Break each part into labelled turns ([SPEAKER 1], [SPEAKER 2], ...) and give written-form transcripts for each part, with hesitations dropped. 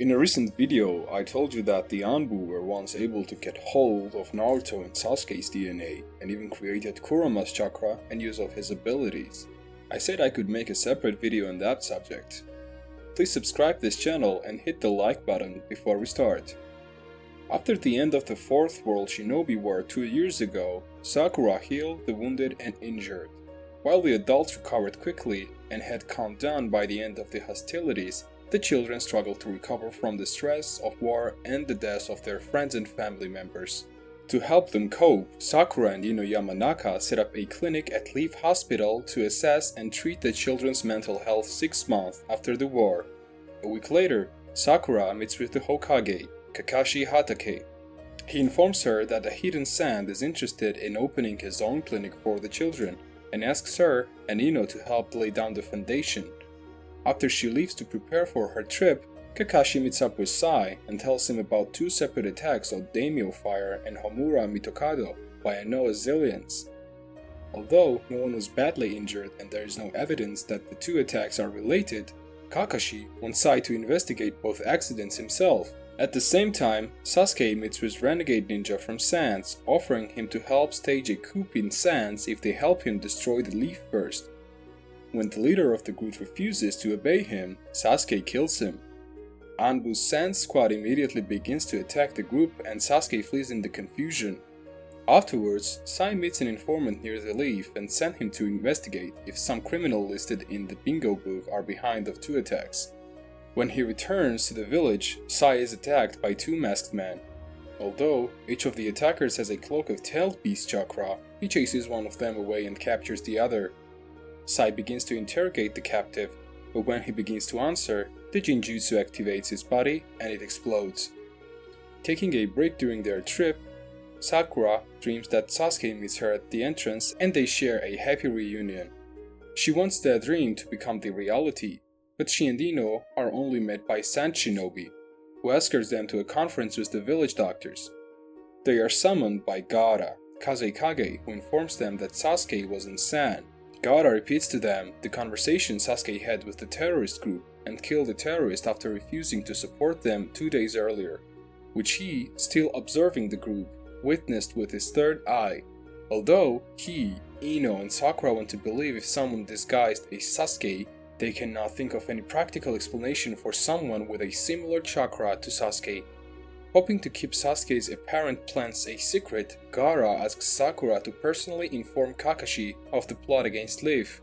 [SPEAKER 1] In a recent video, I told you that the Anbu were once able to get hold of Naruto and Sasuke's DNA and even created Kurama's chakra and use of his abilities. I said I could make a separate video on that subject. Please subscribe this channel and hit the like button before we start. After the end of the Fourth World Shinobi War 2 years ago, Sakura healed the wounded and injured. While the adults recovered quickly and had calmed down by the end of the hostilities, the children struggled to recover from the stress of war and the deaths of their friends and family members. To help them cope, Sakura and Ino Yamanaka set up a clinic at Leaf Hospital to assess and treat the children's mental health 6 months after the war. A week later, Sakura meets with the Hokage, Kakashi Hatake. He informs her that a hidden sand is interested in opening his own clinic for the children and asks her and Ino to help lay down the foundation. After she leaves to prepare for her trip, Kakashi meets up with Sai and tells him about 2 separate attacks on Daimyo Fire and Homura Mitokado by Anoa Zillions. Although no one was badly injured and there is no evidence that the 2 attacks are related, Kakashi wants Sai to investigate both accidents himself. At the same time, Sasuke meets with Renegade Ninja from Sans, offering him to help stage a coup in Sans if they help him destroy the leaf first. When the leader of the group refuses to obey him, Sasuke kills him. Anbu's Sans squad immediately begins to attack the group and Sasuke flees in the confusion. Afterwards, Sai meets an informant near the leaf and sends him to investigate if some criminal listed in the bingo book are behind the 2 attacks. When he returns to the village, Sai is attacked by 2 masked men. Although each of the attackers has a cloak of tailed beast chakra, he chases one of them away and captures the other. Sai begins to interrogate the captive, but when he begins to answer, the Jinjutsu activates his body and it explodes. Taking a break during their trip, Sakura dreams that Sasuke meets her at the entrance and they share a happy reunion. She wants that dream to become the reality, but she and Ino are only met by Sand Shinobi, who escorts them to a conference with the village doctors. They are summoned by Gaara, Kazekage, who informs them that Sasuke was in Sand. Gaara repeats to them the conversation Sasuke had with the terrorist group and killed the terrorist after refusing to support them 2 days earlier, which he, still observing the group, witnessed with his third eye. Although he, Ino and Sakura want to believe if someone disguised as Sasuke, they cannot think of any practical explanation for someone with a similar chakra to Sasuke. Hoping to keep Sasuke's apparent plans a secret, Gaara asks Sakura to personally inform Kakashi of the plot against Leaf.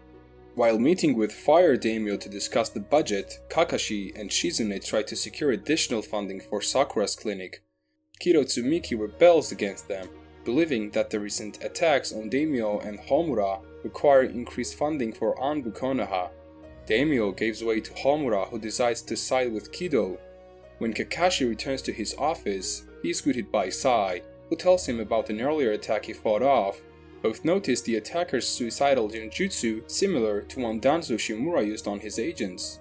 [SPEAKER 1] While meeting with Fire Daimyo to discuss the budget, Kakashi and Shizune try to secure additional funding for Sakura's clinic. Kido Tsumiki rebels against them, believing that the recent attacks on Daimyo and Homura require increased funding for Anbu Konoha. Daimyo gives way to Homura, who decides to side with Kido. When Kakashi returns to his office, he is greeted by Sai, who tells him about an earlier attack he fought off. Both notice the attacker's suicidal genjutsu similar to one Danzo Shimura used on his agents.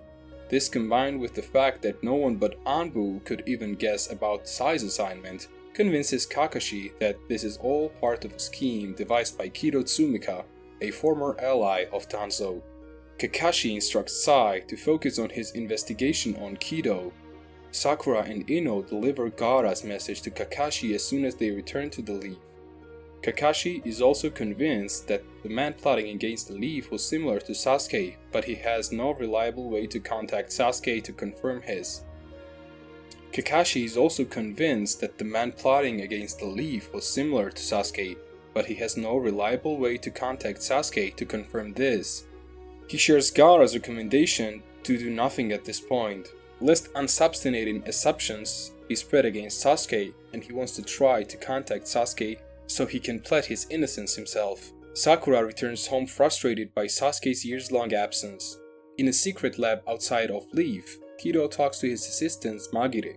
[SPEAKER 1] This, combined with the fact that no one but Anbu could even guess about Sai's assignment, convinces Kakashi that this is all part of a scheme devised by Kido Tsumika, a former ally of Danzo. Kakashi instructs Sai to focus on his investigation on Kido. Sakura and Ino deliver Gaara's message to Kakashi as soon as they return to the Leaf. Kakashi is also convinced that the man plotting against the Leaf was similar to Sasuke, but he has no reliable way to contact Sasuke to confirm his. Kakashi is also convinced that the man plotting against the Leaf was similar to Sasuke, but he has no reliable way to contact Sasuke to confirm this. He shares Gaara's recommendation to do nothing at this point, lest unsubstantiated assumptions be spread against Sasuke, and he wants to try to contact Sasuke so he can plead his innocence himself. Sakura returns home frustrated by Sasuke's years-long absence. In a secret lab outside of Leaf, Kido talks to his assistant Magire.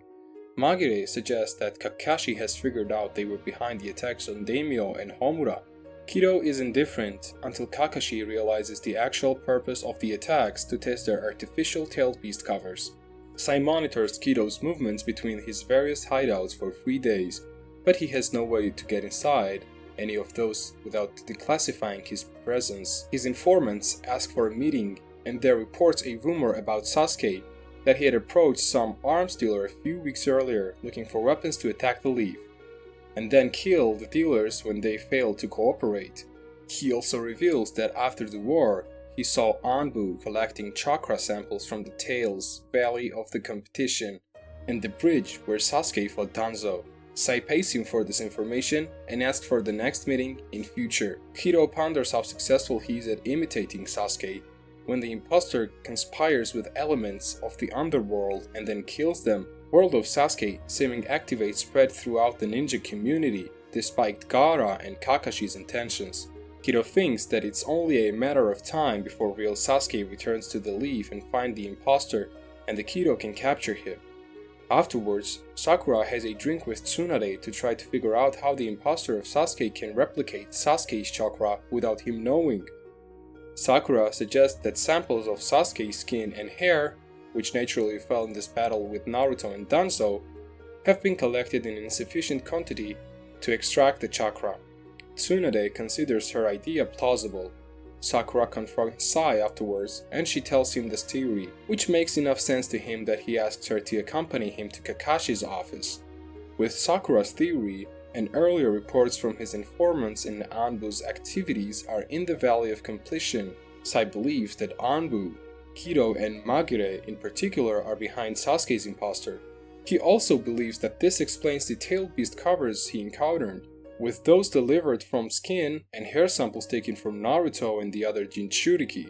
[SPEAKER 1] Magire suggests that Kakashi has figured out they were behind the attacks on Daimyo and Homura. Kido is indifferent until Kakashi realizes the actual purpose of the attacks to test their artificial tailed beast covers. Sai monitors Kido's movements between his various hideouts for 3 days, but he has no way to get inside any of those without declassifying his presence. His informants ask for a meeting and there reports a rumor about Sasuke. that he had approached some arms dealer a few weeks earlier looking for weapons to attack the Leaf, and then killed the dealers when they failed to cooperate. He also reveals that after the war, he saw Anbu collecting chakra samples from the Tails Valley of the Competition and the bridge where Sasuke fought Danzo. Sai pays him for this information and asks for the next meeting in future. Kido ponders how successful he is at imitating Sasuke when the imposter conspires with elements of the underworld and then kills them. World of Sasuke seeming activate spread throughout the ninja community despite Gaara and Kakashi's intentions. Kido thinks that it's only a matter of time before real Sasuke returns to the Leaf and finds the imposter and the Kido can capture him. Afterwards, Sakura has a drink with Tsunade to try to figure out how the imposter of Sasuke can replicate Sasuke's chakra without him knowing. Sakura suggests that samples of Sasuke's skin and hair, which naturally fell in this battle with Naruto and Danzo, have been collected in insufficient quantity to extract the chakra. Tsunade considers her idea plausible. Sakura confronts Sai afterwards and she tells him this theory, which makes enough sense to him that he asks her to accompany him to Kakashi's office. With Sakura's theory, and earlier reports from his informants in Anbu's activities are in the Valley of Completion, Sai believes that Anbu, Kido and Magire in particular are behind Sasuke's imposter. He also believes that this explains the tailed beast covers he encountered, with those delivered from skin and hair samples taken from Naruto and the other Jinchuriki.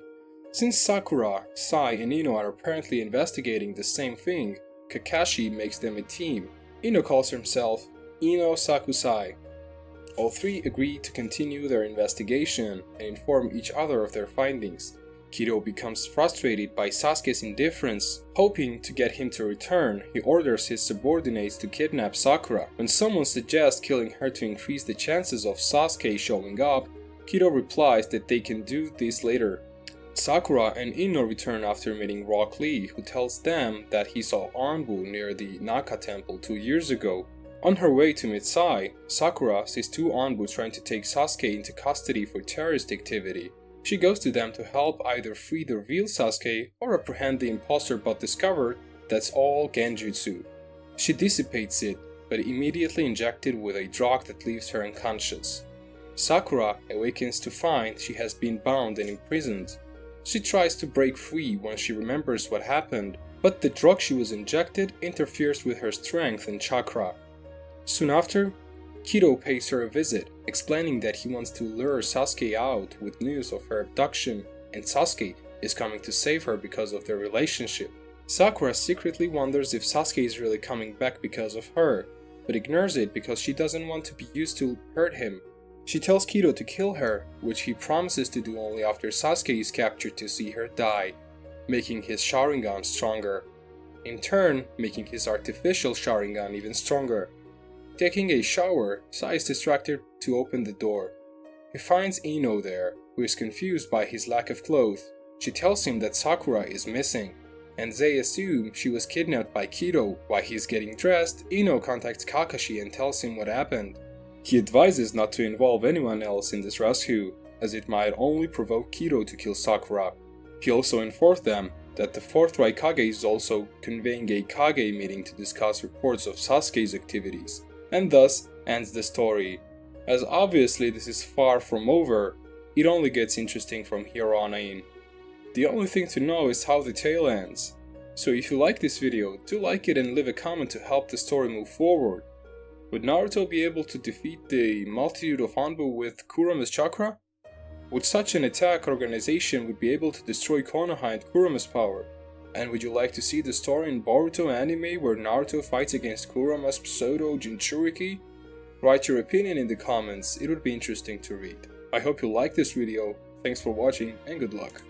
[SPEAKER 1] Since Sakura, Sai and Ino are apparently investigating the same thing, Kakashi makes them a team. Ino calls himself Ino Sakusai. All three agree to continue their investigation and inform each other of their findings. Kido becomes frustrated by Sasuke's indifference. Hoping to get him to return, he orders his subordinates to kidnap Sakura. When someone suggests killing her to increase the chances of Sasuke showing up, Kido replies that they can do this later. Sakura and Ino return after meeting Rock Lee, who tells them that he saw Anbu near the Naka temple 2 years ago. On her way to meet Sai, Sakura sees two Anbu trying to take Sasuke into custody for terrorist activity. She goes to them to help either free the real Sasuke or apprehend the imposter, but discovered that's all genjutsu. She dissipates it, but immediately injected with a drug that leaves her unconscious. Sakura awakens to find she has been bound and imprisoned. She tries to break free when she remembers what happened, but the drug she was injected interferes with her strength and chakra. Soon after, Kido pays her a visit, explaining that he wants to lure Sasuke out with news of her abduction, and Sasuke is coming to save her because of their relationship. Sakura secretly wonders if Sasuke is really coming back because of her, but ignores it because she doesn't want to be used to hurt him. She tells Kido to kill her, which he promises to do only after Sasuke is captured to see her die, making his Sharingan stronger, in turn making his artificial Sharingan even stronger. Taking a shower, Sai is distracted to open the door. He finds Ino there, who is confused by his lack of clothes. She tells him that Sakura is missing, and they assume she was kidnapped by Kido. While he is getting dressed, Ino contacts Kakashi and tells him what happened. He advises not to involve anyone else in this rescue, as it might only provoke Kido to kill Sakura. He also informs them that the 4th Raikage is also convening a Kage meeting to discuss reports of Sasuke's activities, and thus ends the story. As obviously this is far from over, it only gets interesting from here on in. The only thing to know is how the tale ends. So if you like this video, do like it and leave a comment to help the story move forward. Would Naruto be able to defeat the multitude of Anbu with Kurama's chakra? Would such an attack organization would be able to destroy Konoha and Kurama's power? And would you like to see the story in Boruto anime where Naruto fights against Kurama's pseudo Jinchuriki? Write your opinion in the comments, it would be interesting to read. I hope you liked this video, thanks for watching and good luck.